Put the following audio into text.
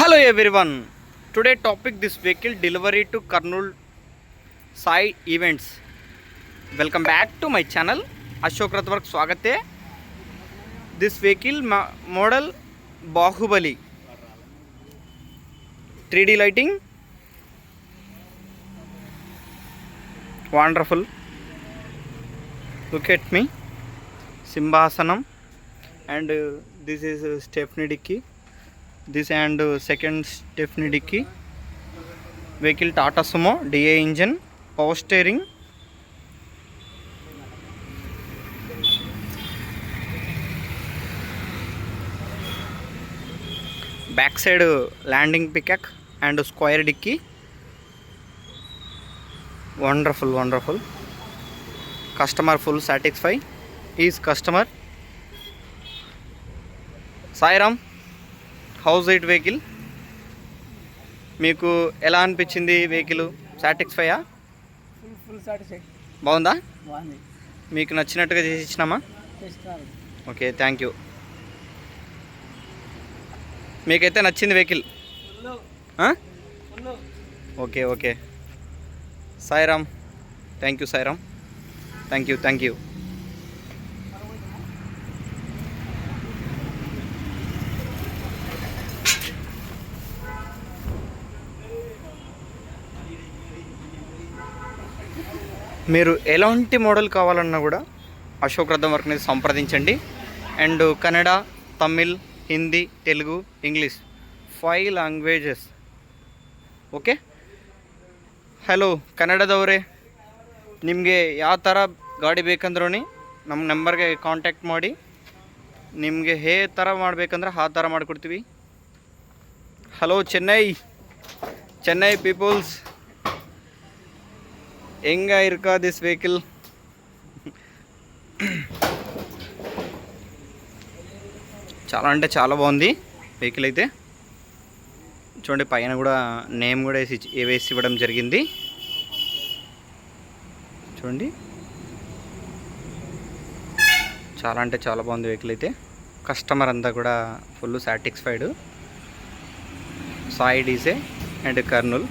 Hello everyone. Today topic this vehicle delivery to Kurnool side events. Welcome back to my channel. Ashok rath work swagate. This vehicle model Bahubali. 3D lighting. Wonderful. Look at me. Simbasanam. And this is Stephanie dicky. This and second Stephanie dicky. Vehicle Tata Sumo DA engine, power steering, backside landing pickaxe and square dicky. Wonderful. Customer full satisfied. Is customer. Sairam, how's it vehicle? మీకు ఎలా అనిపించింది vehicle? సాటిస్ఫైయా? Full satisfy. బాగుందా? బాగుంది. మీకు నచ్చినట్టుగా చేసి ఇచ్చినామా? Okay, thank you. మీకైతే నచ్చింది vehicle? Okay. Sairam, thank you Sairam, thank you. మీరు ఎలాంటి మోడల్ కావాలన్నా కూడా అశోక్ రథం వర్క్ని సంప్రదించండి. And Kannada, Tamil, Hindi, Telugu, English 5 languages. Okay. Hello ಕನ್ನಡದವರೇ, ನಿಮಗೆ ಯಾವ ಥರ ಗಾಡಿ ಬೇಕಂದ್ರೂ ನಮ್ಮ ನಂಬರ್ಗೆ ಕಾಂಟ್ಯಾಕ್ಟ್ ಮಾಡಿ. ನಿಮಗೆ ಥರ ಮಾಡಬೇಕಂದ್ರೆ ಆ ಥರ ಮಾಡಿಕೊಡ್ತೀವಿ. ಹಲೋ ಚೆನ್ನೈ ಪೀಪಲ್ಸ್, ఎంగా ఇరుకా దిస్ వెహికల్. చాలా అంటే చాలా బాగుంది వెహికల్ అయితే. చూడండి, పైన కూడా నేమ్ కూడా వేసి ఇవ్వడం జరిగింది. చూడండి, చాలా అంటే చాలా బాగుంది వెహికల్ అయితే. కస్టమర్ అంతా కూడా ఫుల్ సాటిస్ఫైడ్. సాయి డీసే అండ్ కర్నూల్.